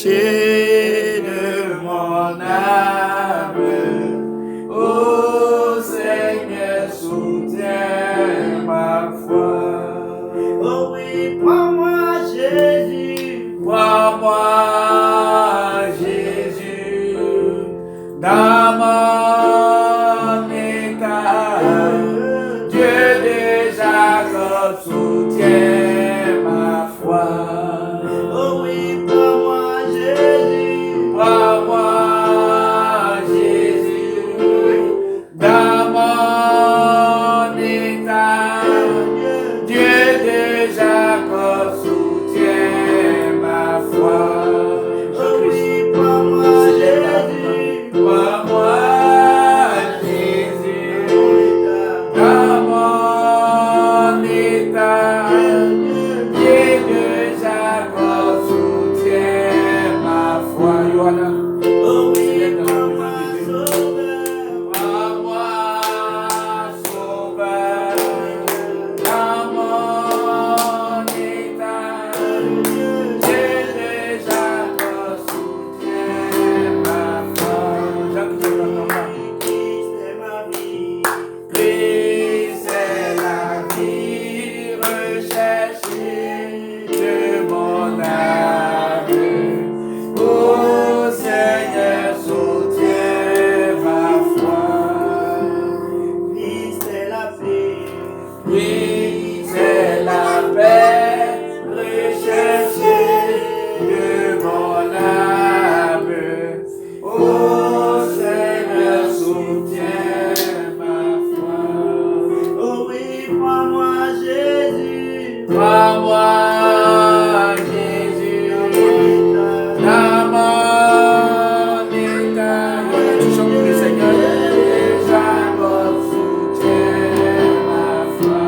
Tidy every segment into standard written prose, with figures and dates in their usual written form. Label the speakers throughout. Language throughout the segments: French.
Speaker 1: chercher de mon âme. Ô Seigneur, soutiens ma foi.
Speaker 2: Oh oui, prends-moi Jésus,
Speaker 1: Prends-moi Jésus dans mon état. Dieu déjà soutient ma foi.
Speaker 2: oh oui, prends-moi Jésus,
Speaker 1: Prends-moi Jésus dans mon état. Dieu déjà soutient ma foi.
Speaker 2: oh oui, prends-moi Jésus,
Speaker 1: Prends-moi Jésus dans mon état. Dieu déjà soutient ma foi. Johanna.
Speaker 2: oh oui, prends-moi Sauveur,
Speaker 1: Prends-moi sauveur dans mon état. Dieu déjà soutient ma foi. Jacques, tu prends ton pas.
Speaker 2: Christ est ma vie,
Speaker 1: Christ est la vie recherchée de mon âme. Ô Seigneur, soutiens ma foi.
Speaker 2: Christ est la paix,
Speaker 1: Christ est la paix recherchée de mon âme. Ô Seigneur, soutiens ma foi.
Speaker 2: oh oui, prends-moi Jésus,
Speaker 1: Prends-moi Jésus dans mon état. Tu chantes pour le Seigneur. Déjà soutiens ma foi.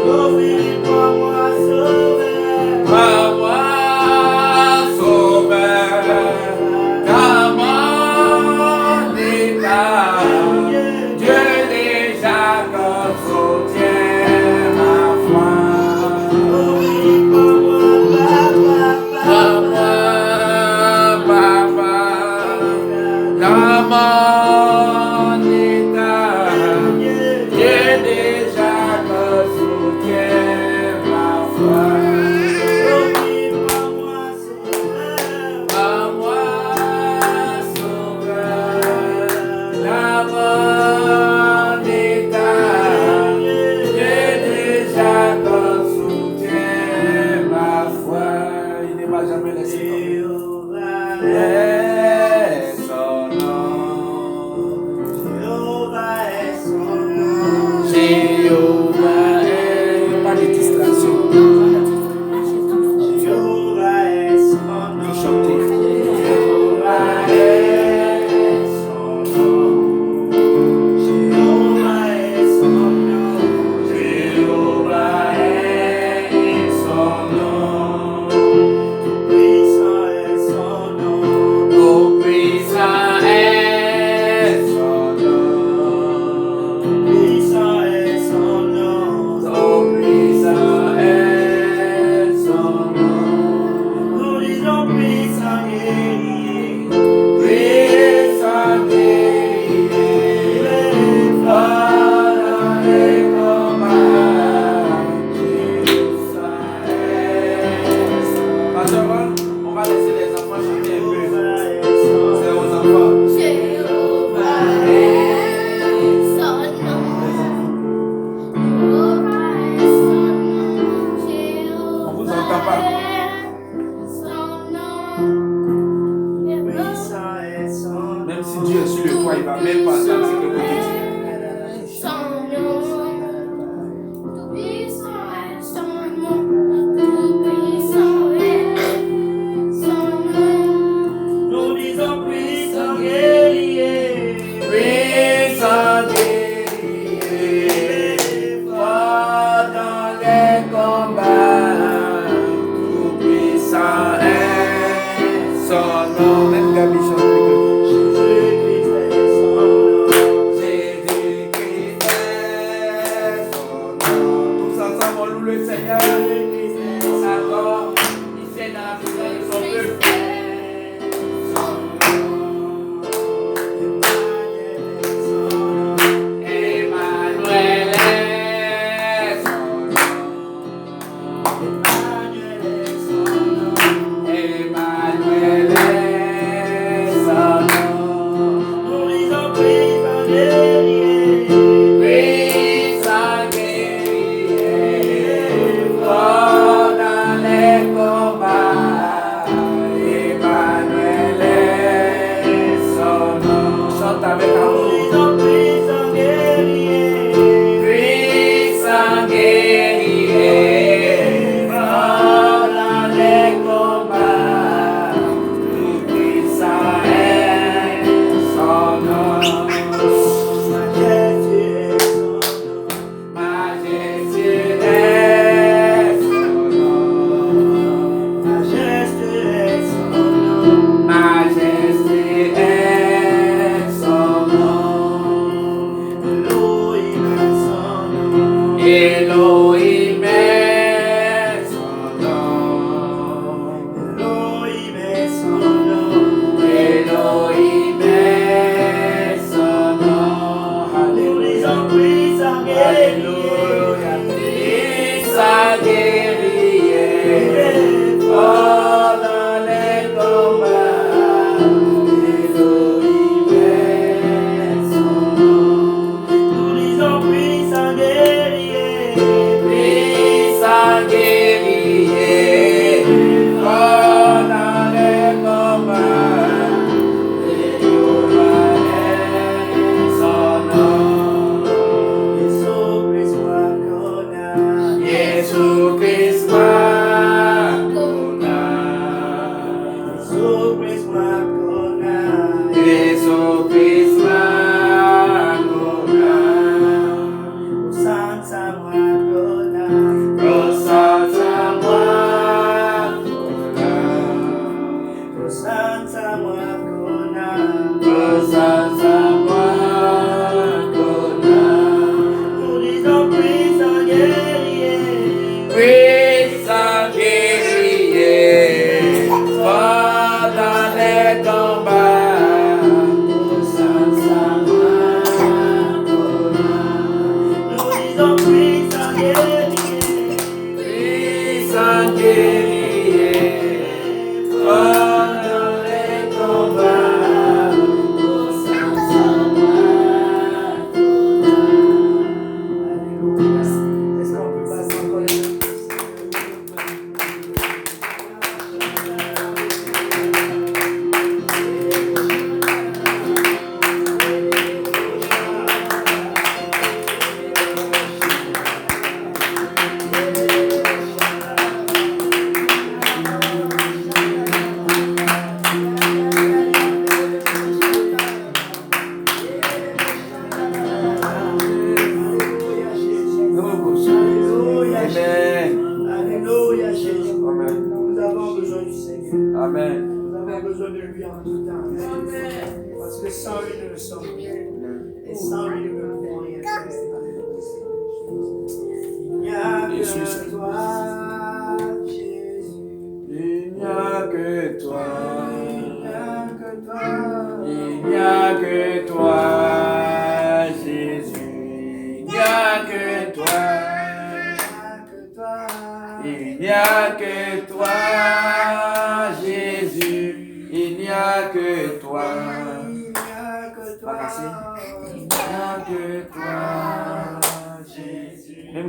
Speaker 2: oh oui, prends-moi Sauveur,
Speaker 1: Prends-moi sauveur dans mon état. Dieu déjà soutient ma foi.
Speaker 2: oh oui, prends-moi Papa,
Speaker 1: Prends-moi papa dans mon état. Dieu déjà soutient ma foi.
Speaker 2: oh oui, prends-moi Sauveur,
Speaker 1: Prends-moi sauveur dans mon état. Dieu déjà soutient ma foi. Il ne m'a jamais laissé tomber.
Speaker 2: Jéhovah,
Speaker 1: Est son nom.
Speaker 2: Jéhovah est son nom.
Speaker 1: Jéhovah est. Pas de distraction.
Speaker 2: Jéhovah est son nom.
Speaker 1: Faut chanter.
Speaker 2: Jéhovah est son nom. Jéhovah est son nom.
Speaker 1: Jéhovah est son nom.
Speaker 2: Puissant est son nom.
Speaker 1: Oh, puissant est son nom.
Speaker 2: Puissant est son nom.
Speaker 1: Oh, puissant est son nom.
Speaker 2: Nous disons puissant guerrier.
Speaker 1: Puissant guerrier, fort dans les combats. Puissant est son nom. Pasteur Ron, on va laisser les enfants chanter un peu.
Speaker 2: Jéhovah est son
Speaker 1: C'est
Speaker 2: nom.
Speaker 1: aux enfants.
Speaker 3: Jéhovah est son nom. Jéhovah est son nom.
Speaker 1: On vous entend pas.
Speaker 3: Son nom.
Speaker 2: Puissant est son nom.
Speaker 1: Même si Dieu est sur le toit, il va même pas entendre ce que vous dites.
Speaker 3: Son nom. Tout puissant est son nom. Tout puissant est son nom.
Speaker 2: Nous disons puissant guerrier.
Speaker 1: Puissant guerrier, fort dans les combats, tout puissant est son nom. Même Gabi chante avec eux.
Speaker 2: Jésus-Christ est son nom.
Speaker 1: Jésus-Christ est son nom. Tous ensemble, on loue le Seigneur.
Speaker 2: Jésus-Christ est son nom.
Speaker 1: Encore, il fait dans la maison de son peuple.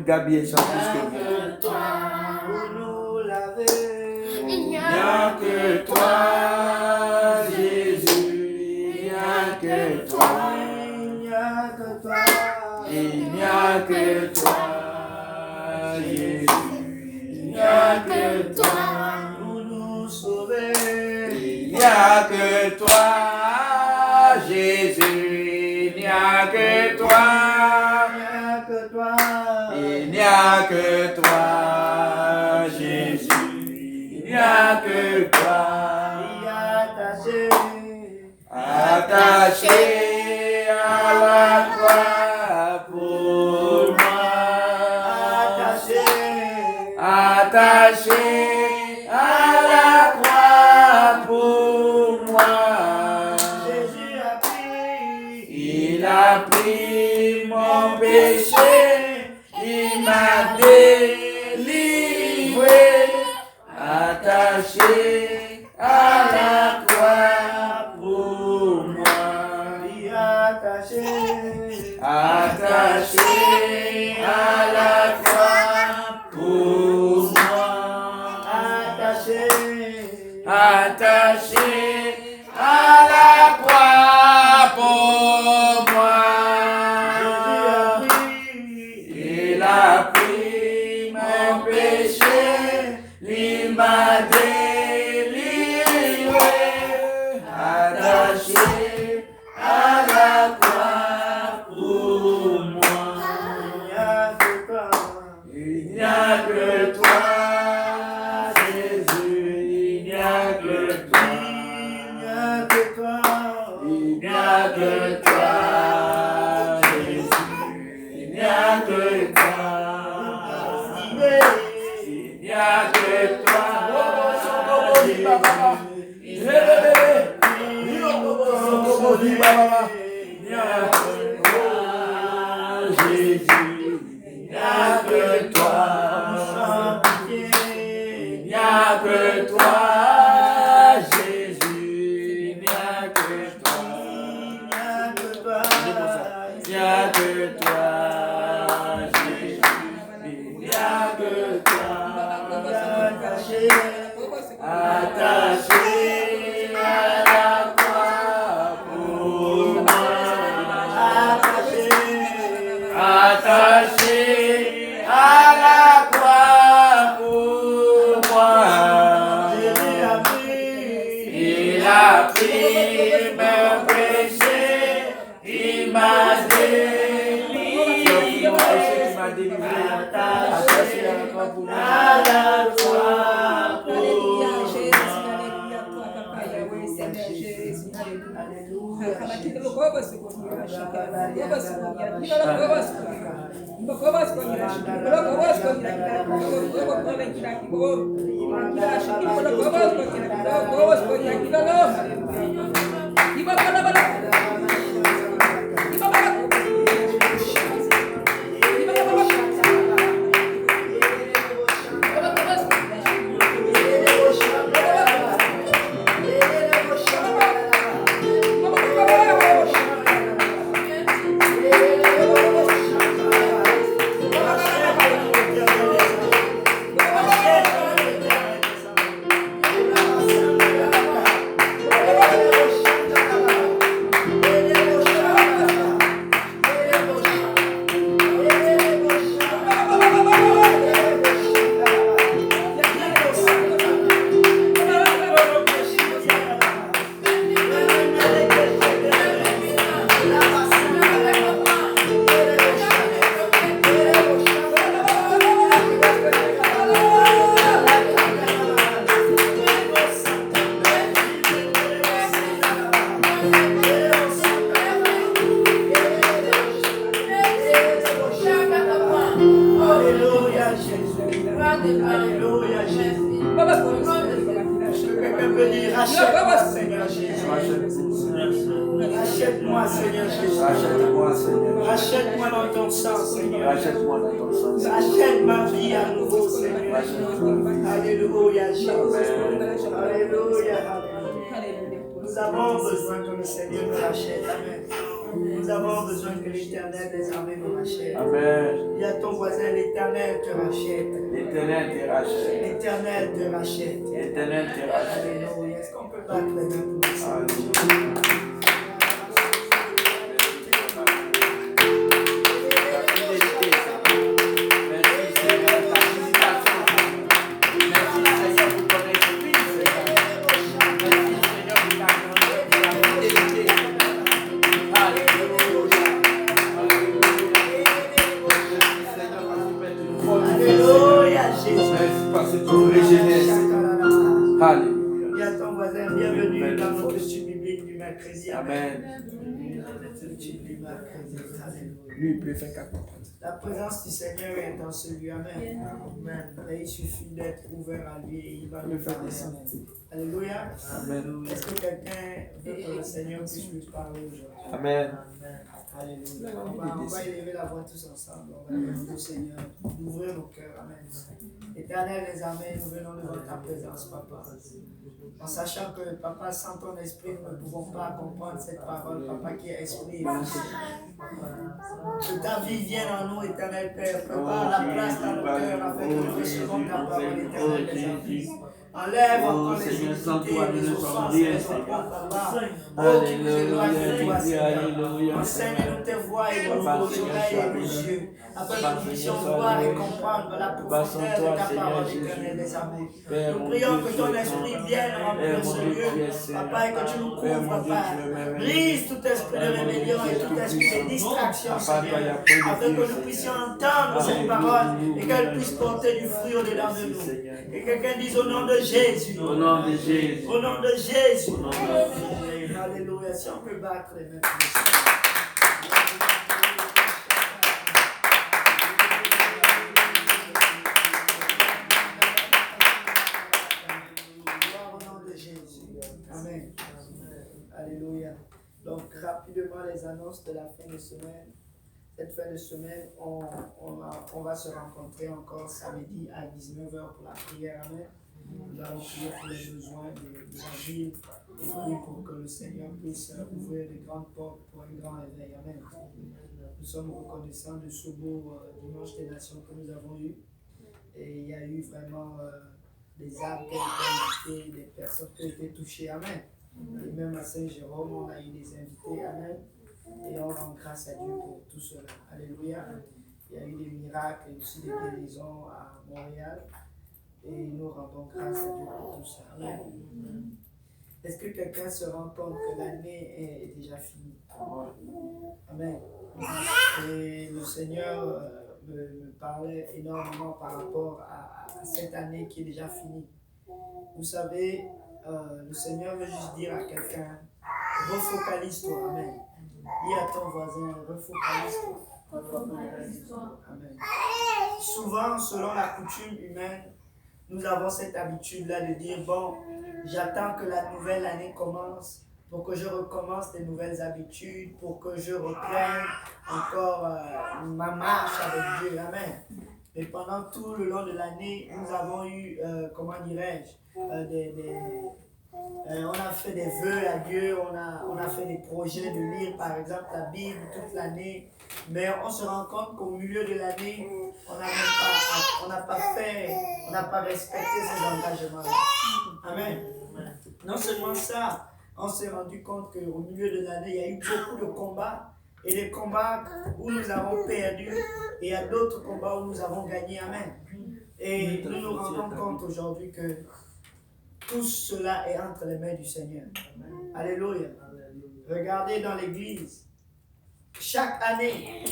Speaker 1: Gabi est chanteuse que vous. Il n'y a que toi, Jésus. Il n'y a que toi. Il n'y a que toi, Jésus. Il n'y a que toi pour nous sauver. Il n'y a que toi, Jésus. Il n'y a que toi. Il n'y a que toi, Jésus. Il n'y a que toi. Attaché à la croix pour moi. Attaché à la croix pour moi. Jésus a pris. Il a pris mon péché. Il m'a délivré, attaché à la croix pour moi. Attaché à la croix pour moi. Attaché à la croix pour moi. Il a pris mon péché, il m'a délivré, attaché à la croix pour moi. Il n'y a que toi, Jésus, il n'y a que toi. Il n'y a que toi, Jésus, il n'y a que toi. Il n'y a que toi, Jésus. Il n'y a que toi, Jésus. Il n'y a que toi. Il n'y a que toi, Jésus. Il n'y a que toi. Il n'y a que toi, Jésus. Il n'y a que toi. Attaché à la croix pour moi. a pris mes péchés, il m'a délivré, attaché à la croix pour
Speaker 2: Alléluia Jésus. Alléluia Jésus. Quelqu'un peut dire rachète-moi Seigneur Jésus. Rachète-moi Seigneur Jésus.
Speaker 1: Rachète-moi, Seigneur.
Speaker 2: Rachète-moi dans ton sang Seigneur.
Speaker 1: Rachète-moi dans ton sang.
Speaker 2: Rachète ma vie à nouveau Seigneur. Alléluia Jésus. Alléluia. Nous avons besoin que le Seigneur nous rachète. Amen. Nous avons besoin que l'Éternel des armées nous rachète.
Speaker 1: Amen.
Speaker 2: Dis à ton voisin, l'Éternel te rachète.
Speaker 1: L'Éternel te rachète.
Speaker 2: L'Éternel te rachète.
Speaker 1: L'Éternel te rachète.
Speaker 2: Alléluia. Est-ce qu'on peut battre les mains pour le Seigneur? Alléluia, Jésus.
Speaker 1: Parce que tu nous régénères. Alléluia.
Speaker 2: Dis à ton voisin, bienvenue dans notre étude biblique du mercredi.
Speaker 1: Amen.
Speaker 2: Notre étude du mercredi. Alléluia.
Speaker 1: Lui, il peut faire 4 ans.
Speaker 2: La présence du Seigneur est dans ce lieu. Amen. Amen. Et il suffit d'être ouvert à lui et il va nous faire descendre. Alléluia.
Speaker 1: Amen.
Speaker 2: Est-ce que quelqu'un veut que le Seigneur puisse lui parler aujourd'hui?
Speaker 1: Amen.
Speaker 2: Amen. Alléluia. On va élever la voix tous ensemble. On va demander au Seigneur d'ouvrir nos cœurs. Amen. Éternel des armées, nous venons devant ta présence, Papa. En sachant que, Papa, sans ton esprit, nous ne pouvons pas comprendre cette parole, Papa, qui est esprit. Que ta vie vienne en nous, Éternel Père. Prépare la place dans nos cœurs afin que nous recevons ta parole, Éternel des armées. Enlève encore les iniquités, les offenses, les offenses, Papa. Oh, qui nous éloigne de toi, Seigneur. Enseigne-nous tes voies et nos oreilles et nos yeux, afin que nous puissions voir et comprendre la profondeur de ta parole, Éternel des armées. Nous prions que ton esprit vienne remplir ce lieu, Papa, et que tu nous couvres, Père. Brise tout esprit de rébellion et tout esprit de distraction, Seigneur, afin que nous puissions entendre cette parole et qu'elle puisse porter du fruit au-dedans de nous. Et quelqu'un dise au nom de Jésus.
Speaker 1: Au nom de Jésus.
Speaker 2: Au nom de Jésus.
Speaker 1: Au nom de Jésus.
Speaker 2: Alléluia. Si on peut battre les mains. Gloire au nom de Jésus. Amen. Alléluia. Donc, rapidement, les annonces de la fin de semaine. Cette fin de semaine, on va se rencontrer encore samedi à 19h pour la prière. Amen. Nous allons prier pour les besoins de la ville et prier pour que le Seigneur puisse ouvrir les grandes portes pour un grand éveil. Amen. Nous sommes reconnaissants de ce beau dimanche des nations que nous avons eu. Et il y a eu vraiment des âmes qui ont été invitées, des personnes qui ont été touchées. Amen. Et même à Saint-Jérôme, on a eu des invités. Amen. Et on rend grâce à Dieu pour tout cela. Alléluia. Il y a eu des miracles et aussi des guérisons à Montréal. Et nous rendons grâce à Dieu pour tout ça. Amen. Est-ce que quelqu'un se rend compte que l'année est déjà finie? Amen. Et le Seigneur me parlait énormément par rapport à cette année qui est déjà finie. Vous savez, le Seigneur veut juste dire à quelqu'un, refocalise-toi. Amen. Dis à ton voisin, refocalise-toi. Amen. Souvent, selon la coutume humaine, nous avons cette habitude-là de dire, bon, j'attends que la nouvelle année commence pour que je recommence des nouvelles habitudes, pour que je reprenne encore ma marche avec Dieu. Amen. Et pendant tout le long de l'année, nous avons eu, comment dirais-je, on a fait des vœux à Dieu, on a fait des projets de lire par exemple la Bible toute l'année, mais on se rend compte qu'au milieu de l'année, on n'a pas respecté ces engagements-là. Amen. Non seulement ça, on s'est rendu compte qu'au milieu de l'année, il y a eu beaucoup de combats, et des combats où nous avons perdu, et il y a d'autres combats où nous avons gagné. Amen. Et nous nous rendons compte aujourd'hui que tout cela est entre les mains du Seigneur. Amen. Alléluia. Regardez dans l'église. Chaque année,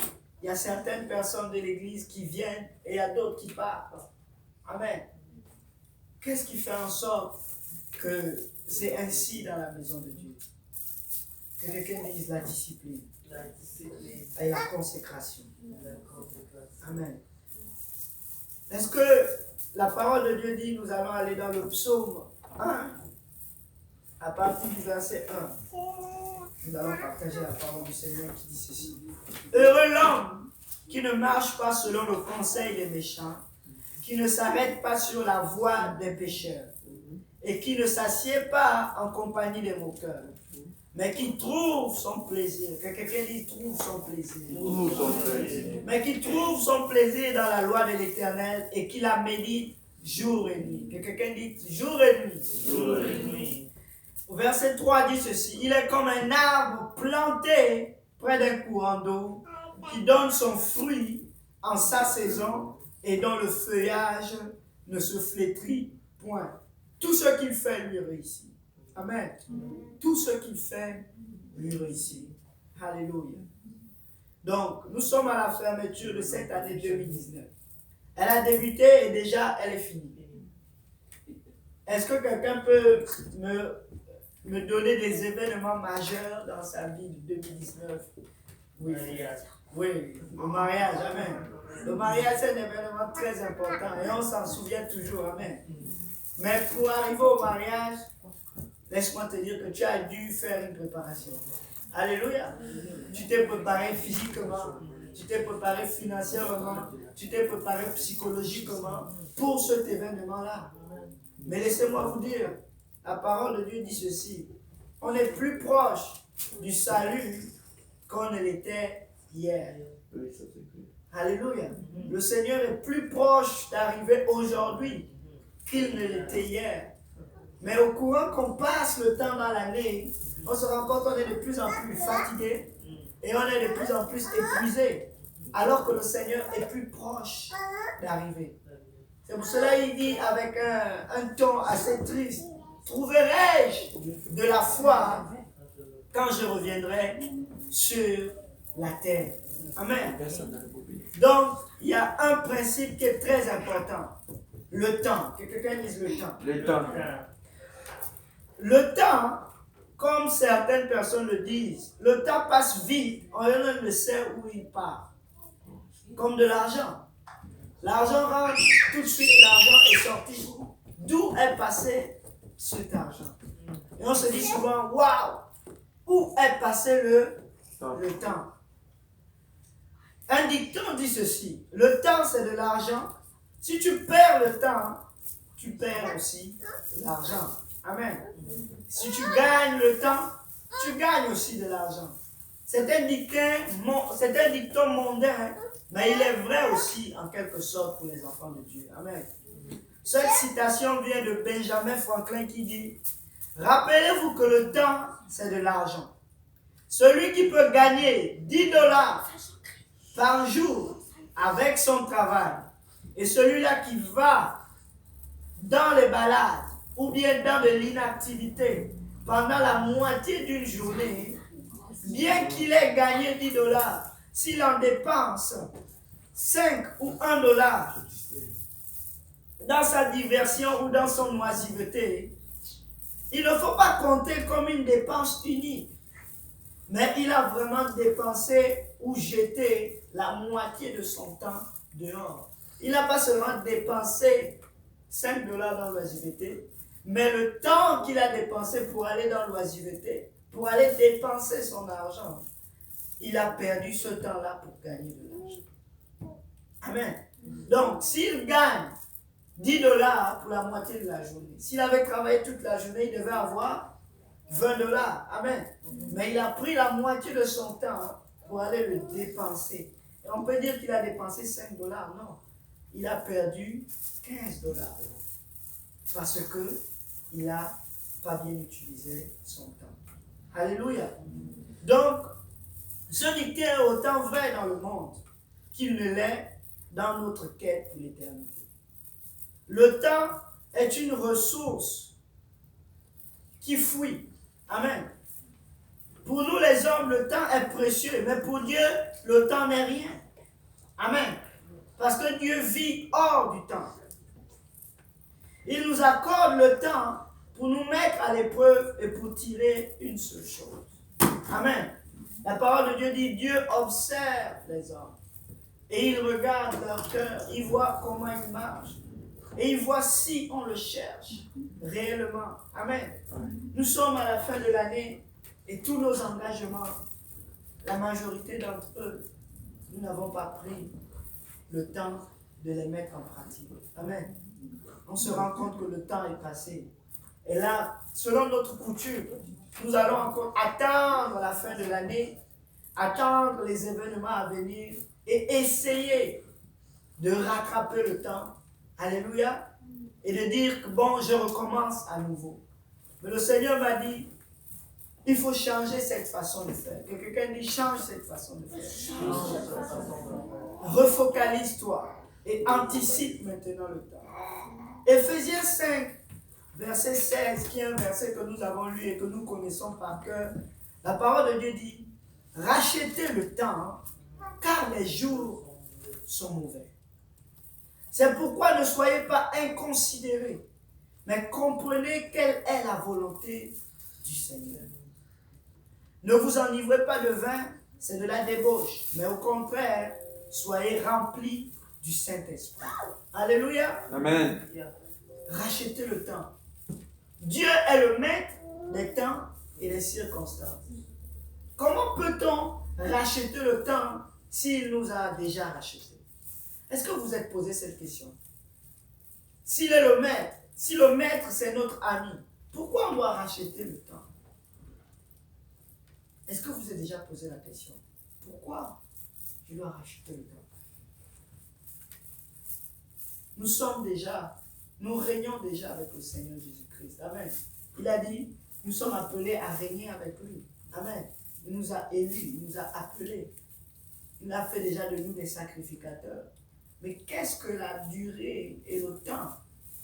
Speaker 2: il y a certaines personnes de l'église qui viennent et il y a d'autres qui partent. Amen. Qu'est-ce qui fait en sorte que c'est ainsi dans la maison de Dieu? Que quelqu'un dise la discipline. Et la consécration. Amen. Est-ce que la parole de Dieu dit, nous allons aller dans le psaume 1, à partir du verset 1. Nous allons partager la parole du Seigneur qui dit ceci. Heureux l'homme qui ne marche pas selon le conseil des méchants, qui ne s'arrête pas sur la voie des pécheurs, et qui ne s'assied pas en compagnie des moqueurs, mais qui trouve son plaisir. Que quelqu'un dise trouve son plaisir. Mais qui trouve son plaisir dans la loi de l'Éternel et qui la médite jour et nuit. Que quelqu'un dise jour et nuit. Jour et nuit. Au verset 3 dit ceci. Il est comme un arbre planté près d'un courant d'eau qui donne son fruit en sa saison et dont le feuillage ne se flétrit point. Tout ce qu'il fait lui réussit. Amen. Tout ce qu'il fait lui réussit. Alléluia. Donc, nous sommes à la fermeture de cette année 2019. Elle a débuté et déjà elle est finie. Est-ce que quelqu'un peut me donner des événements majeurs dans sa vie de 2019? Oui. Oui, le mariage, amen. Le mariage, c'est un événement très important et on s'en souvient toujours, amen. Mais pour arriver au mariage, laisse-moi te dire que tu as dû faire une préparation. Alléluia. Tu t'es préparé physiquement, tu t'es préparé financièrement, tu t'es préparé psychologiquement pour cet événement-là. Mais laissez-moi vous dire, la parole de Dieu dit ceci. On est plus proche du salut qu'on ne l'était hier. Alléluia. Le Seigneur est plus proche d'arriver aujourd'hui qu'il ne l'était hier. Mais au courant qu'on passe le temps dans l'année, on se rend compte qu'on est de plus en plus fatigué et on est de plus en plus épuisé, alors que le Seigneur est plus proche d'arriver. C'est pour cela qu'il dit avec un ton assez triste, trouverai-je de la foi quand je reviendrai sur la terre. Amen. Donc, il y a un principe qui est très important. Le temps. Que quelqu'un dise le temps.
Speaker 1: Le temps.
Speaker 2: Le temps, comme certaines personnes le disent, le temps passe vite, on ne sait où il part. Comme de l'argent. L'argent rentre, tout de suite l'argent est sorti. D'où est passé cet argent? Et on se dit souvent, waouh, où est passé le temps? Un dicton dit ceci, le temps c'est de l'argent. Si tu perds le temps, tu perds aussi l'argent. Amen. Si tu gagnes le temps, tu gagnes aussi de l'argent. C'est un dicton mondain, mais il est vrai aussi en quelque sorte pour les enfants de Dieu. Amen. Cette citation vient de Benjamin Franklin qui dit « Rappelez-vous que le temps, c'est de l'argent. Celui qui peut gagner $10 par jour avec son travail et celui-là qui va dans les balades ou bien dans de l'inactivité pendant la moitié d'une journée, bien qu'il ait gagné 10 dollars, s'il en dépense 5 ou 1 dollar dans sa diversion ou dans son oisiveté, il ne faut pas compter comme une dépense unique. Mais il a vraiment dépensé ou jeté la moitié de son temps dehors. Il n'a pas seulement dépensé 5 dollars dans l'oisiveté, mais le temps qu'il a dépensé pour aller dans l'oisiveté, pour aller dépenser son argent, il a perdu ce temps-là pour gagner de l'argent. Amen. Donc, s'il gagne 10 dollars pour la moitié de la journée, s'il avait travaillé toute la journée, il devait avoir 20 dollars. Amen. Mais il a pris la moitié de son temps pour aller le dépenser. Et on peut dire qu'il a dépensé 5 dollars. Non. Il a perdu 15 dollars. Parce qu'il n'a pas bien utilisé son temps. Alléluia. Donc, ce dicté est autant vrai dans le monde qu'il ne l'est dans notre quête pour l'éternité. Le temps est une ressource qui fuit. Amen. Pour nous les hommes, le temps est précieux, mais pour Dieu, le temps n'est rien. Amen. Parce que Dieu vit hors du temps. Il nous accorde le temps pour nous mettre à l'épreuve et pour tirer une seule chose. Amen. La parole de Dieu dit, Dieu observe les hommes et il regarde leur cœur, il voit comment ils marchent et il voit si on le cherche réellement. Amen. Nous sommes à la fin de l'année et tous nos engagements, la majorité d'entre eux, nous n'avons pas pris le temps de les mettre en pratique. Amen. On se rend compte que le temps est passé. Et là, selon notre coutume, nous allons encore attendre la fin de l'année, attendre les événements à venir et essayer de rattraper le temps. Alléluia. Et de dire que bon, je recommence à nouveau. Mais le Seigneur m'a dit, il faut changer cette façon de faire. Que quelqu'un dit, change cette façon de faire. Refocalise-toi et anticipe maintenant le temps. Éphésiens 5, verset 16, qui est un verset que nous avons lu et que nous connaissons par cœur. La parole de Dieu dit, rachetez le temps, car les jours sont mauvais. C'est pourquoi ne soyez pas inconsidérés, mais comprenez quelle est la volonté du Seigneur. Ne vous enivrez pas de vin, c'est de la débauche, mais au contraire, soyez remplis du Saint-Esprit. Alléluia.
Speaker 1: Amen.
Speaker 2: Rachetez le temps. Dieu est le maître des temps et des circonstances. Comment peut-on racheter le temps s'il nous a déjà racheté? Est-ce que vous êtes posé cette question? S'il est le maître, si le maître c'est notre ami, pourquoi on doit racheter le temps? Est-ce que vous avez déjà posé la question? Pourquoi je dois racheter le temps? Nous régnons déjà avec le Seigneur Jésus-Christ. Amen. Il a dit, nous sommes appelés à régner avec lui. Amen. Il nous a élus, il nous a appelés. Il a fait déjà de nous des sacrificateurs. Mais qu'est-ce que la durée et le temps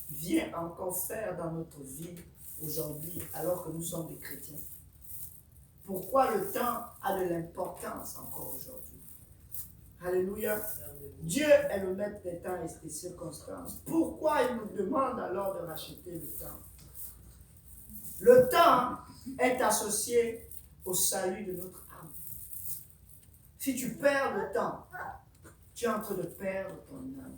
Speaker 2: vient encore faire dans notre vie aujourd'hui alors que nous sommes des chrétiens? Pourquoi le temps a de l'importance encore aujourd'hui? Alléluia. Dieu est le maître des temps et des circonstances. Pourquoi il nous demande alors de racheter le temps? Le temps est associé au salut de notre âme. Si tu perds le temps, tu es en train de perdre ton âme.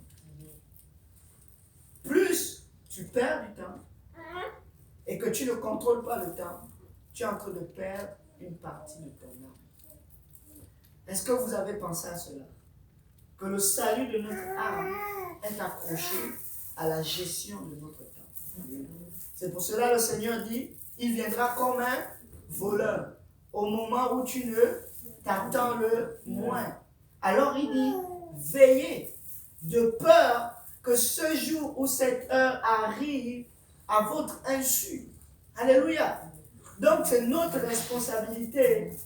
Speaker 2: Plus tu perds du temps et que tu ne contrôles pas le temps, tu es en train de perdre une partie de ton âme. Est-ce que vous avez pensé à cela? Que le salut de notre âme est accroché à la gestion de notre temps. C'est pour cela que le Seigneur dit, il viendra comme un voleur au moment où tu ne t'attends le moins. Alors il dit, veillez de peur que ce jour ou cette heure arrive à votre insu. Alléluia. Donc c'est notre responsabilité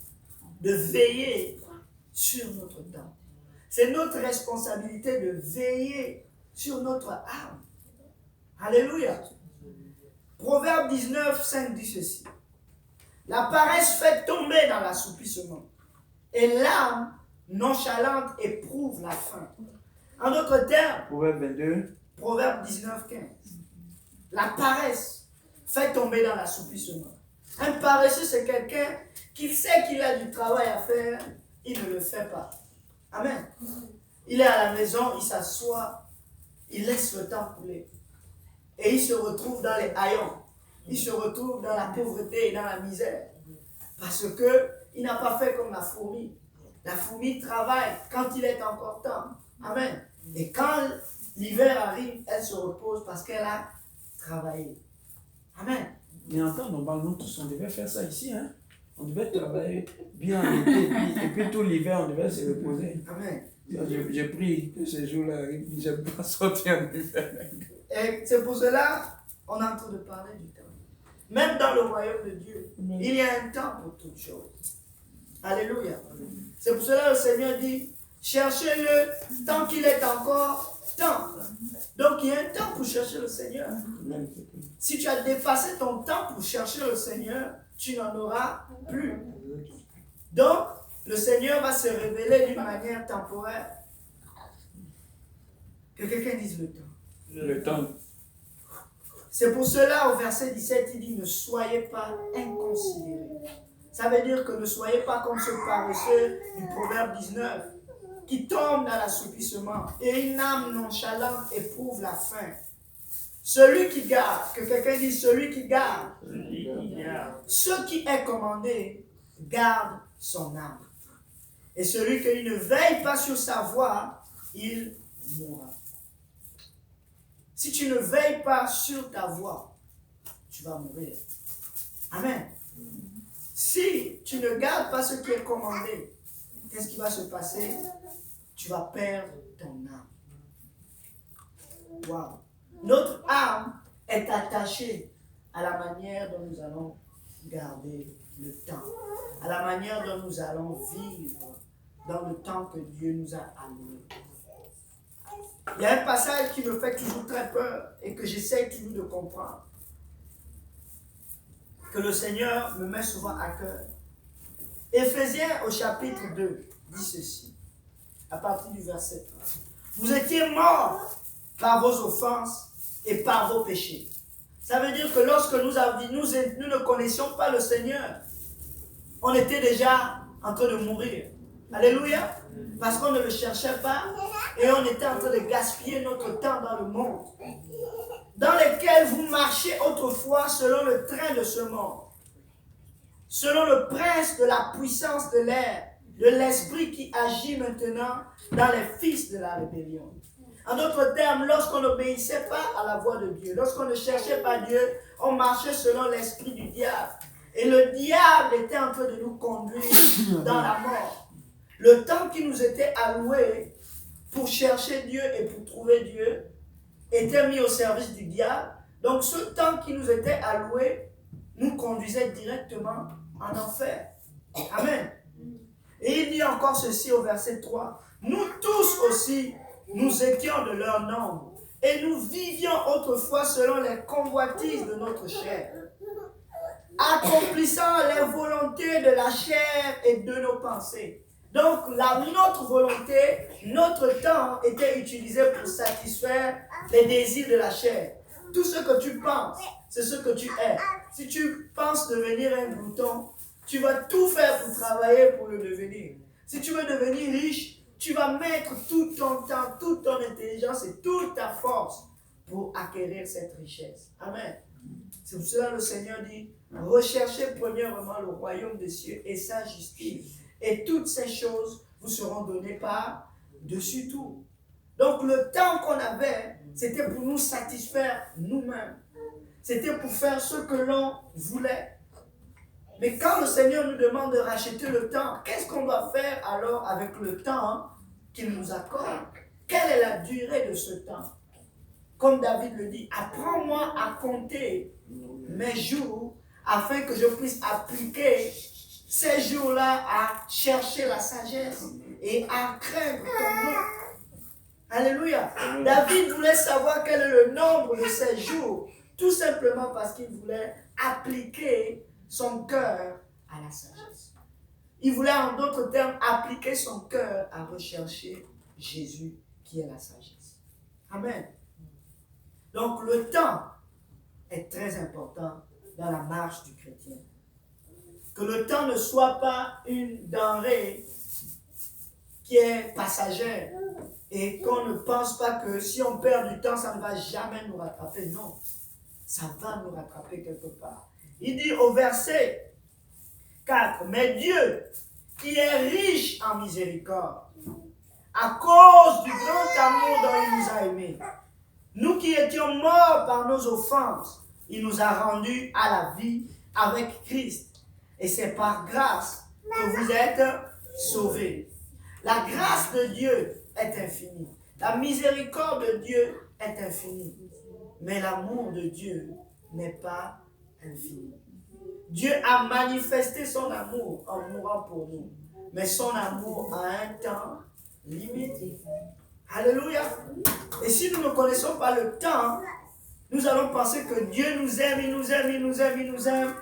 Speaker 2: de veiller sur notre temps. C'est notre responsabilité de veiller sur notre âme. Alléluia. Proverbe 19, 5 dit ceci. La paresse fait tomber dans l'assoupissement. Et l'âme nonchalante éprouve la faim. En d'autres termes,
Speaker 1: Proverbe 22.
Speaker 2: Proverbe 19, 15. La paresse fait tomber dans l'assoupissement. Un paresseux, c'est quelqu'un qui sait qu'il a du travail à faire, il ne le fait pas. Amen. Il est à la maison, il s'assoit, il laisse le temps couler. Et il se retrouve dans les haillons. Il se retrouve dans la pauvreté et dans la misère. Parce qu'il n'a pas fait comme la fourmi. La fourmi travaille quand il est encore temps. Amen. Et quand l'hiver arrive, elle se repose parce qu'elle a travaillé. Amen.
Speaker 1: Mais en temps normal, nous tous, on devait faire ça ici. Hein? On devait travailler bien en été. Et puis tout l'hiver, on devait se reposer.
Speaker 2: Amen.
Speaker 1: J'ai pris que ces jours-là arrivent. Je n'ai pas sorti en hiver.
Speaker 2: Et c'est pour cela on est en train de parler du temps. Même dans le royaume de Dieu, il y a un temps pour toutes choses. Alléluia. C'est pour cela que le Seigneur dit, cherchez-le tant qu'il est encore temps. Donc il y a un temps pour chercher le Seigneur. Si tu as dépassé ton temps pour chercher le Seigneur, tu n'en auras plus. Donc, le Seigneur va se révéler d'une manière temporaire. Que quelqu'un dise le temps.
Speaker 1: Le temps.
Speaker 2: C'est pour cela, au verset 17, il dit, ne soyez pas inconsidérés. Ça veut dire que ne soyez pas comme ce paresseux du Proverbe 19, qui tombe dans l'assoupissement, et une âme nonchalante éprouve la faim. Celui qui garde, que quelqu'un dise, celui qui garde, ce qui est commandé, garde son âme. Et celui qui ne veille pas sur sa voie, il mourra. Si tu ne veilles pas sur ta voie, tu vas mourir. Amen. Si tu ne gardes pas ce qui est commandé, qu'est-ce qui va se passer? Tu vas perdre ton âme. Wow. Notre âme est attachée à la manière dont nous allons garder le temps, à la manière dont nous allons vivre dans le temps que Dieu nous a alloué. Il y a un passage qui me fait toujours très peur et que j'essaie toujours de comprendre, que le Seigneur me met souvent à cœur. Éphésiens au chapitre 2 dit ceci, à partir du verset 3. Vous étiez morts par vos offenses et par vos péchés. Ça veut dire que lorsque nous ne connaissions pas le Seigneur, on était déjà en train de mourir. Alléluia. Parce qu'on ne le cherchait pas et on était en train de gaspiller notre temps dans le monde, dans lequel vous marchiez autrefois selon le train de ce monde, selon le prince de la puissance de l'air, de l'esprit qui agit maintenant dans les fils de la rébellion. En d'autres termes, lorsqu'on n'obéissait pas à la voix de Dieu, lorsqu'on ne cherchait pas Dieu, on marchait selon l'esprit du diable. Et le diable était en train de nous conduire dans la mort. Le temps qui nous était alloué pour chercher Dieu et pour trouver Dieu était mis au service du diable. Donc ce temps qui nous était alloué nous conduisait directement en enfer. Amen. Et il dit encore ceci au verset 3. Nous tous aussi, nous étions de leur nombre et nous vivions autrefois selon les convoitises de notre chair, accomplissant les volontés de la chair et de nos pensées. Donc, notre volonté, notre temps était utilisé pour satisfaire les désirs de la chair. Tout ce que tu penses, c'est ce que tu es. Si tu penses devenir un glouton, tu vas tout faire pour travailler pour le devenir. Si tu veux devenir riche, tu vas mettre tout ton temps, toute ton intelligence et toute ta force pour acquérir cette richesse. Amen. C'est pour cela que le Seigneur dit, recherchez premièrement le royaume des cieux et sa justice. Et toutes ces choses vous seront données par-dessus tout. Donc le temps qu'on avait, c'était pour nous satisfaire nous-mêmes. C'était pour faire ce que l'on voulait. Mais quand le Seigneur nous demande de racheter le temps, qu'est-ce qu'on doit faire alors avec le temps qu'il nous accorde? Quelle est la durée de ce temps? Comme David le dit, apprends-moi à compter mes jours afin que je puisse appliquer ces jours-là à chercher la sagesse et à craindre ton nom. Alléluia. David voulait savoir quel est le nombre de ses jours, tout simplement parce qu'il voulait appliquer son cœur à la sagesse. Il voulait en d'autres termes appliquer son cœur à rechercher Jésus qui est la sagesse. Amen. Donc le temps est très important dans la marche du chrétien. Que le temps ne soit pas une denrée qui est passagère et qu'on ne pense pas que si on perd du temps, ça ne va jamais nous rattraper. Non, ça va nous rattraper quelque part. Il dit au verset 4, mais Dieu, qui est riche en miséricorde, à cause du grand amour dont il nous a aimés, nous qui étions morts par nos offenses, il nous a rendus à la vie avec Christ. Et c'est par grâce que vous êtes sauvés. La grâce de Dieu est infinie. La miséricorde de Dieu est infinie. Mais l'amour de Dieu n'est pas infini. Dieu a manifesté son amour en mourant pour nous. Mais son amour a un temps limité. Alléluia. Et si nous ne connaissons pas le temps, nous allons penser que Dieu nous aime, il nous aime, il nous aime, il nous aime.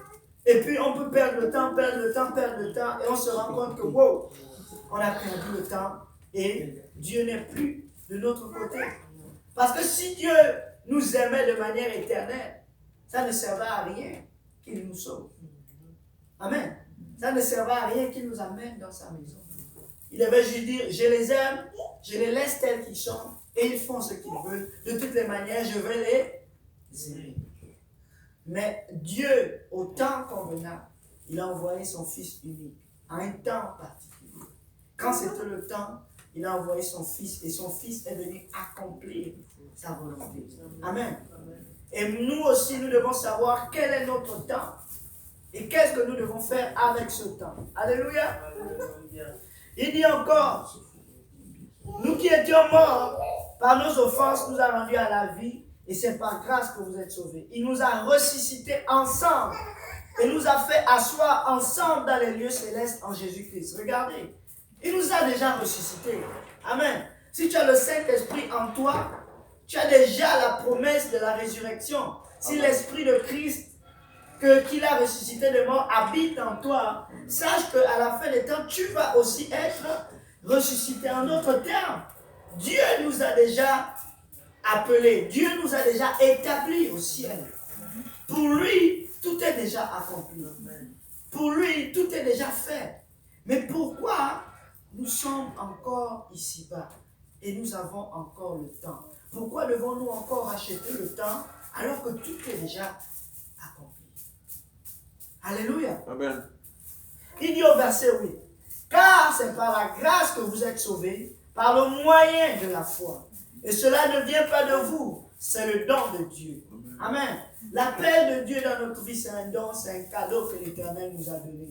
Speaker 2: Et puis on peut perdre le temps, et on se rend compte que wow, on a perdu le temps et Dieu n'est plus de notre côté. Parce que si Dieu nous aimait de manière éternelle, ça ne servait à rien qu'il nous sauve. Amen. Ça ne servait à rien qu'il nous amène dans sa maison. Il devait juste dire, je les aime, je les laisse tels qu'ils sont, et ils font ce qu'ils veulent. De toutes les manières, je vais les aimer. Mais Dieu, au temps convenable, il a envoyé son Fils unique, à un temps particulier. Quand c'était le temps, il a envoyé son Fils, et son Fils est venu accomplir sa volonté. Amen. Et nous aussi, nous devons savoir quel est notre temps, et qu'est-ce que nous devons faire avec ce temps. Alléluia. Il dit encore, nous qui étions morts par nos offenses, nous a rendus à la vie, et c'est par grâce que vous êtes sauvés. Il nous a ressuscités ensemble, et nous a fait asseoir ensemble dans les lieux célestes en Jésus-Christ. Regardez, il nous a déjà ressuscités. Amen. Si tu as le Saint-Esprit en toi, tu as déjà la promesse de la résurrection. Si l'Esprit de Christ qu'il a ressuscité de mort habite en toi, sache qu'à la fin des temps, tu vas aussi être ressuscité. En d'autres termes, Dieu nous a déjà appelés, Dieu nous a déjà établis au ciel. Pour lui, tout est déjà accompli. Pour lui, tout est déjà fait. Mais pourquoi nous sommes encore ici-bas et nous avons encore le temps? Pourquoi devons-nous encore acheter le temps alors que tout est déjà accompli? Alléluia.
Speaker 1: Amen.
Speaker 2: Il dit au verset 8, car c'est par la grâce que vous êtes sauvés, par le moyen de la foi. Et cela ne vient pas de vous, c'est le don de Dieu. Amen. L'appel de Dieu dans notre vie, c'est un don, c'est un cadeau que l'Éternel nous a donné.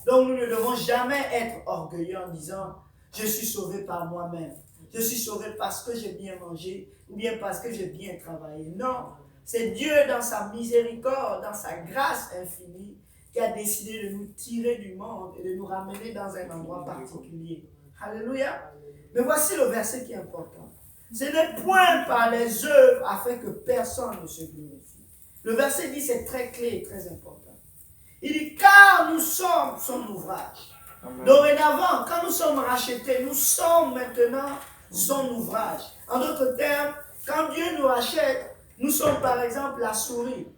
Speaker 2: Donc nous ne devons jamais être orgueilleux en disant, je suis sauvé par moi-même. Je suis sauvé parce que j'ai bien mangé, ou bien parce que j'ai bien travaillé. Non, c'est Dieu dans sa miséricorde, dans sa grâce infinie, qui a décidé de nous tirer du monde et de nous ramener dans un endroit particulier. Alléluia. Mais voici le verset qui est important. Ce n'est point par les œuvres afin que personne ne se glorifie. Le verset dit, c'est très clé et très important. Il dit, car nous sommes son ouvrage. Amen. Dorénavant, quand nous sommes rachetés, nous sommes maintenant son ouvrage. En d'autres termes, quand Dieu nous rachète, nous sommes par exemple la souris.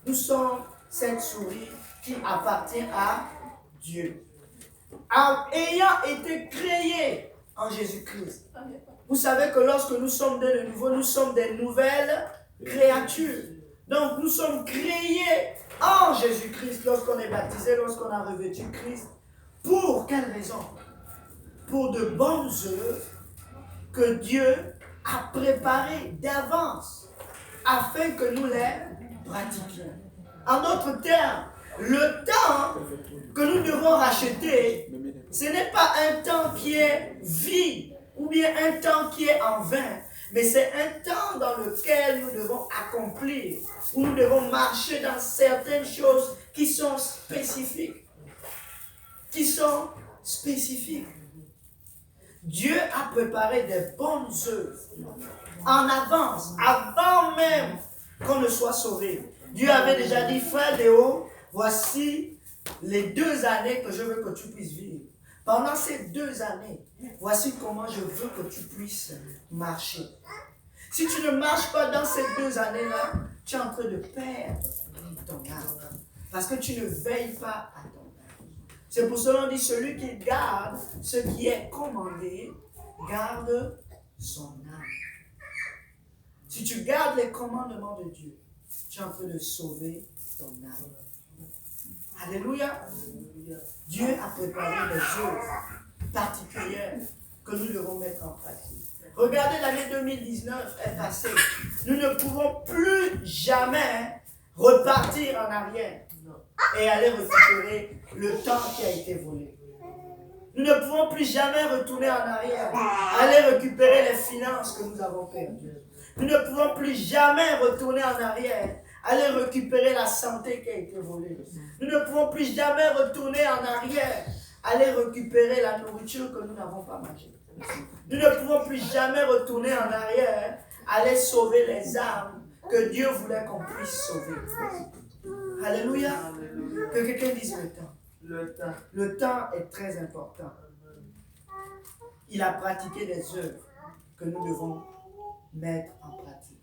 Speaker 2: Nous sommes cette souris qui appartient à Dieu. Ayant été créés en Jésus-Christ. Vous savez que lorsque nous sommes nés de nouveau, nous sommes des nouvelles créatures. Donc nous sommes créés en Jésus-Christ lorsqu'on est baptisé, lorsqu'on a revêtu Christ. Pour quelle raison? Pour de bonnes œuvres que Dieu a préparées d'avance afin que nous les pratiquions. En d'autres termes, le temps que nous devons racheter, ce n'est pas un temps qui est vide ou bien un temps qui est en vain, mais c'est un temps dans lequel nous devons accomplir, où nous devons marcher dans certaines choses qui sont spécifiques. Dieu a préparé des bonnes œuvres en avance, avant même qu'on ne soit sauvé. Dieu avait déjà dit, frère Léo, voici les 2 années que je veux que tu puisses vivre. Pendant ces 2 années, voici comment je veux que tu puisses marcher. Si tu ne marches pas dans ces 2 années-là, tu es en train de perdre ton âme. Parce que tu ne veilles pas à ton âme. C'est pour cela qu'on dit, celui qui garde ce qui est commandé, garde son âme. Si tu gardes les commandements de Dieu, tu es en train de sauver ton âme. Alléluia. Dieu a préparé des œuvres particulières que nous devons mettre en pratique. Regardez, l'année 2019 est passée. Nous ne pouvons plus jamais repartir en arrière et aller récupérer le temps qui a été volé. Nous ne pouvons plus jamais retourner en arrière, aller récupérer les finances que nous avons perdues. Nous ne pouvons plus jamais retourner en arrière, aller récupérer la santé qui a été volée. Nous ne pouvons plus jamais retourner en arrière, aller récupérer la nourriture que nous n'avons pas mangée. Nous ne pouvons plus jamais retourner en arrière, aller sauver les âmes que Dieu voulait qu'on puisse sauver. Alléluia. Que quelqu'un dise le temps. Le temps est très important. Il a pratiqué des œuvres que nous devons mettre en pratique.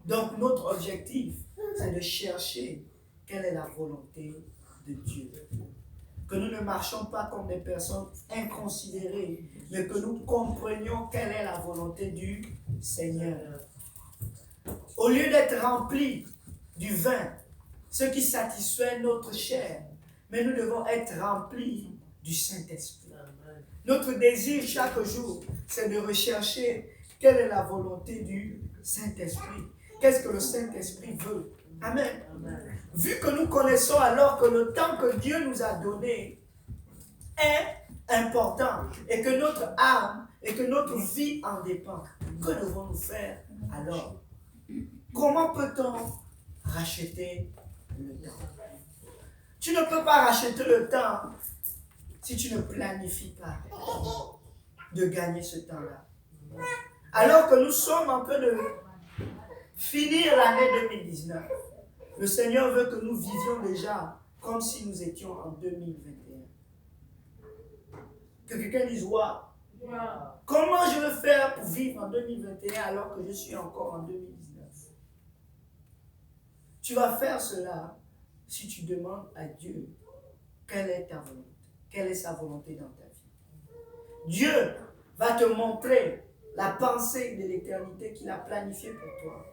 Speaker 2: Donc notre objectif, c'est de chercher quelle est la volonté de Dieu. Que nous ne marchions pas comme des personnes inconsidérées, mais que nous comprenions quelle est la volonté du Seigneur. Au lieu d'être remplis du vin, ce qui satisfait notre chair, mais nous devons être remplis du Saint-Esprit. Notre désir chaque jour, c'est de rechercher quelle est la volonté du Saint-Esprit. Qu'est-ce que le Saint-Esprit veut? Amen. Vu que nous connaissons alors que le temps que Dieu nous a donné est important et que notre âme et que notre vie en dépend, que devons-nous faire alors? Comment peut-on racheter le temps? Tu ne peux pas racheter le temps si tu ne planifies pas de gagner ce temps-là. Alors que nous sommes en train de finir l'année 2019, le Seigneur veut que nous vivions déjà comme si nous étions en 2021. Que quelqu'un dise, waouh, comment je veux faire pour vivre en 2021 alors que je suis encore en 2019? Tu vas faire cela si tu demandes à Dieu quelle est ta volonté, quelle est sa volonté dans ta vie. Dieu va te montrer la pensée de l'éternité qu'il a planifiée pour toi.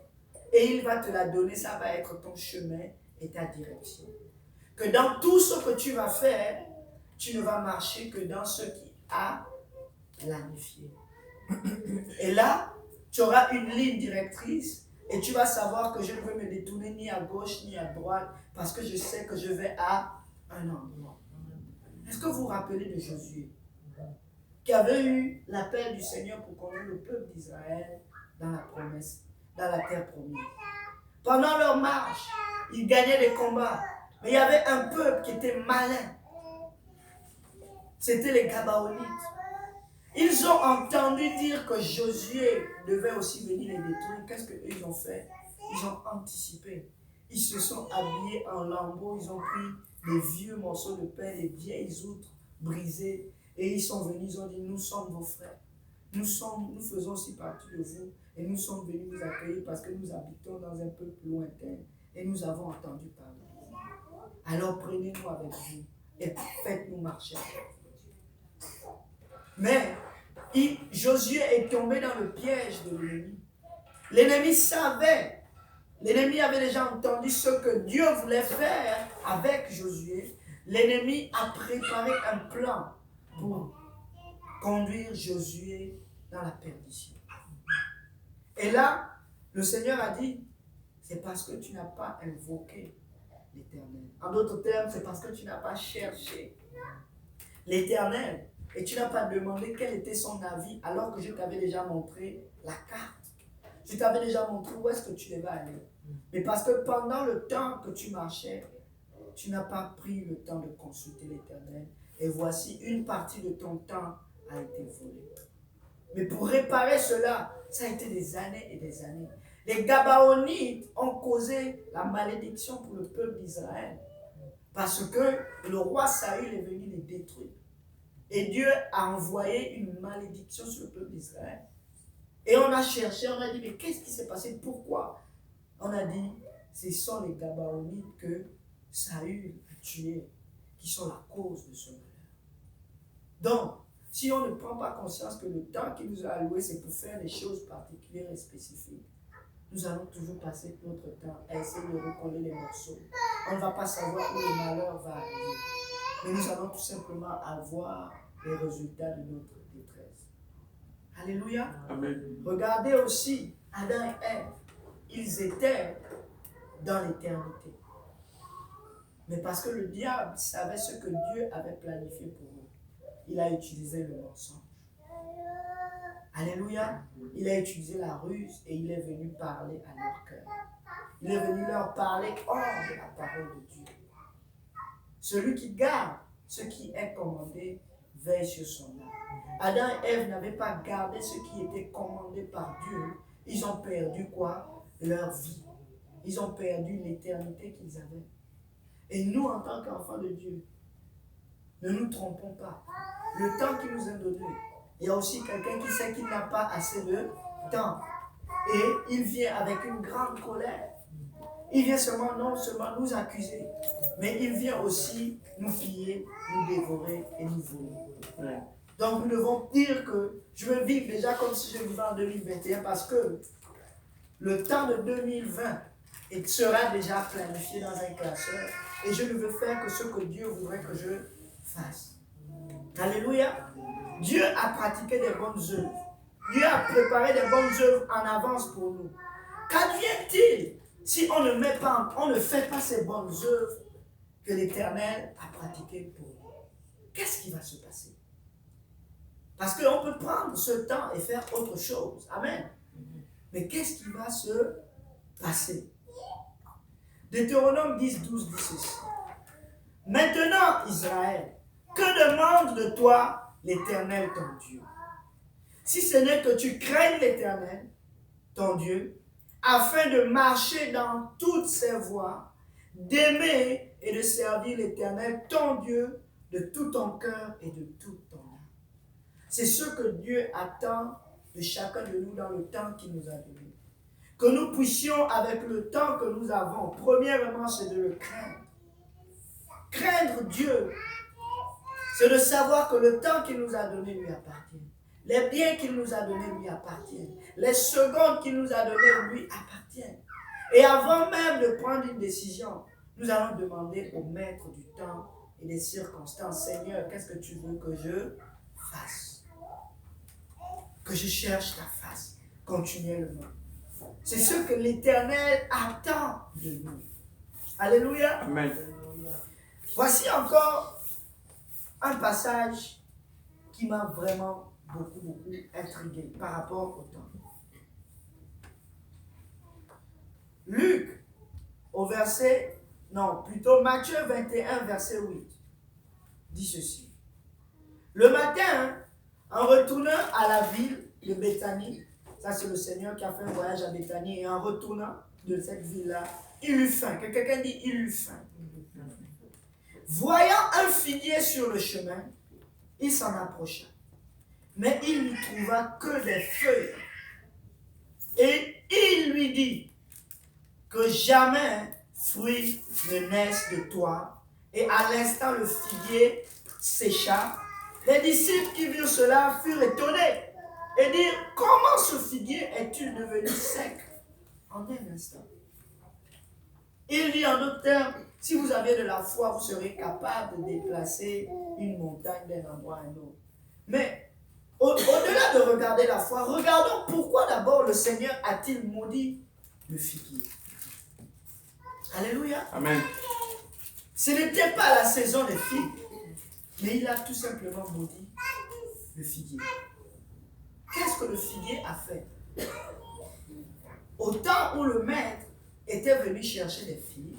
Speaker 2: Et il va te la donner, ça va être ton chemin et ta direction. Que dans tout ce que tu vas faire, tu ne vas marcher que dans ce qui a planifié. Et là, tu auras une ligne directrice et tu vas savoir que je ne veux me détourner ni à gauche ni à droite parce que je sais que je vais à un endroit. Est-ce que vous vous rappelez de Josué qui avait eu l'appel du Seigneur pour conduire le peuple d'Israël dans la promesse, dans la terre promise? Pendant leur marche, ils gagnaient des combats, mais il y avait un peuple qui était malin. C'était les Gabaonites. Ils ont entendu dire que Josué devait aussi venir les détruire. Qu'est-ce qu'ils ont fait? Ils ont anticipé. Ils se sont habillés en lambeaux, ils ont pris des vieux morceaux de pain, des vieilles outres brisées, et ils sont venus, ils ont dit, nous sommes vos frères. Nous faisons aussi partie de vous, et nous sommes venus vous accueillir parce que nous habitons dans un peuple lointain, et nous avons entendu parler de vous. Alors prenez-nous avec vous, et faites-nous marcher avec vous. Mais Josué est tombé dans le piège de l'ennemi. L'ennemi savait, l'ennemi avait déjà entendu ce que Dieu voulait faire avec Josué. L'ennemi a préparé un plan pour conduire Josué dans la perdition. Et là, le Seigneur a dit, c'est parce que tu n'as pas invoqué l'Éternel. En d'autres termes, c'est parce que tu n'as pas cherché l'Éternel. Et tu n'as pas demandé quel était son avis alors que je t'avais déjà montré la carte. Je t'avais déjà montré où est-ce que tu devais aller. Mais parce que pendant le temps que tu marchais, tu n'as pas pris le temps de consulter l'Éternel. Et voici, une partie de ton temps a été volée. Mais pour réparer cela, ça a été des années et des années. Les Gabaonites ont causé la malédiction pour le peuple d'Israël. Parce que le roi Saül est venu les détruire. Et Dieu a envoyé une malédiction sur le peuple d'Israël. Et on a cherché, on a dit, mais qu'est-ce qui s'est passé? Pourquoi? On a dit, ce sont les Gabaonites que Saül a tués, qui sont la cause de ce malheur. Donc, si on ne prend pas conscience que le temps qu'il nous a alloué, c'est pour faire des choses particulières et spécifiques, nous allons toujours passer notre temps à essayer de recoller les morceaux. On ne va pas savoir où le malheur va arriver. Mais nous allons tout simplement avoir les résultats de notre détresse. Alléluia.
Speaker 1: Amen.
Speaker 2: Regardez aussi Adam et Ève. Ils étaient dans l'éternité. Mais parce que le diable savait ce que Dieu avait planifié pour eux, il a utilisé le mensonge. Alléluia. Il a utilisé la ruse et il est venu parler à leur cœur. Il est venu leur parler hors de la parole de Dieu. Celui qui garde ce qui est commandé veille sur son âme. Adam et Ève n'avaient pas gardé ce qui était commandé par Dieu. Ils ont perdu quoi? Leur vie. Ils ont perdu l'éternité qu'ils avaient. Et nous, en tant qu'enfants de Dieu, ne nous trompons pas. Le temps qu'il nous a donné, il y a aussi quelqu'un qui sait qu'il n'a pas assez de temps. Et il vient avec une grande colère. Il vient seulement, non seulement nous accuser, mais il vient aussi nous piller, nous dévorer et nous voler. Donc nous devons dire que je veux vivre déjà comme si je vivais en 2021 parce que le temps de 2020 sera déjà planifié dans un classeur et je ne veux faire que ce que Dieu voudrait que je fasse. Alléluia. Dieu a pratiqué des bonnes œuvres. Dieu a préparé des bonnes œuvres en avance pour nous. Qu'advient-il si on ne fait pas ces bonnes œuvres que l'Éternel a pratiquées pour nous? Qu'est-ce qui va se passer? Parce qu'on peut prendre ce temps et faire autre chose. Amen. Mais qu'est-ce qui va se passer? Deutéronome 10, 12 dit ceci. Maintenant, Israël, que demande de toi l'Éternel ton Dieu? Si ce n'est que tu craignes l'Éternel, ton Dieu, afin de marcher dans toutes ses voies, d'aimer et de servir l'Éternel, ton Dieu, de tout ton cœur et de toute ton âme. C'est ce que Dieu attend de chacun de nous dans le temps qu'il nous a donné. Que nous puissions, avec le temps que nous avons, premièrement, c'est de le craindre. Craindre Dieu, c'est de savoir que le temps qu'il nous a donné lui appartient. Les biens qu'il nous a donnés lui appartiennent. Les secondes qu'il nous a données lui appartiennent. Et avant même de prendre une décision, nous allons demander au maître du temps et des circonstances, Seigneur, qu'est-ce que tu veux que je fasse? Que je cherche ta face continuellement. C'est ce que l'Éternel attend de nous. Alléluia.
Speaker 1: Amen.
Speaker 2: Voici encore un passage qui m'a vraiment beaucoup intrigué par rapport au temps. Luc, Matthieu 21, verset 8, dit ceci. Le matin, en retournant à la ville de Béthanie, ça c'est le Seigneur qui a fait un voyage à Béthanie, et en retournant de cette ville-là, il eut faim. Que quelqu'un dit, il eut faim. Voyant un figuier sur le chemin, il s'en approcha. Mais il n'y trouva que des feuilles. Et il lui dit que jamais fruit ne naisse de toi. Et à l'instant, le figuier sécha. Les disciples qui virent cela furent étonnés et dirent, comment ce figuier est-il devenu sec en un instant? Il dit en d'autres termes, si vous avez de la foi, vous serez capable de déplacer une montagne d'un endroit à un autre. Mais au-delà de regarder la foi, regardons pourquoi d'abord le Seigneur a-t-il maudit le figuier. Alléluia.
Speaker 1: Amen.
Speaker 2: Ce n'était pas la saison des figues, mais il a tout simplement maudit le figuier. Qu'est-ce que le figuier a fait? Au temps où le maître était venu chercher des figues,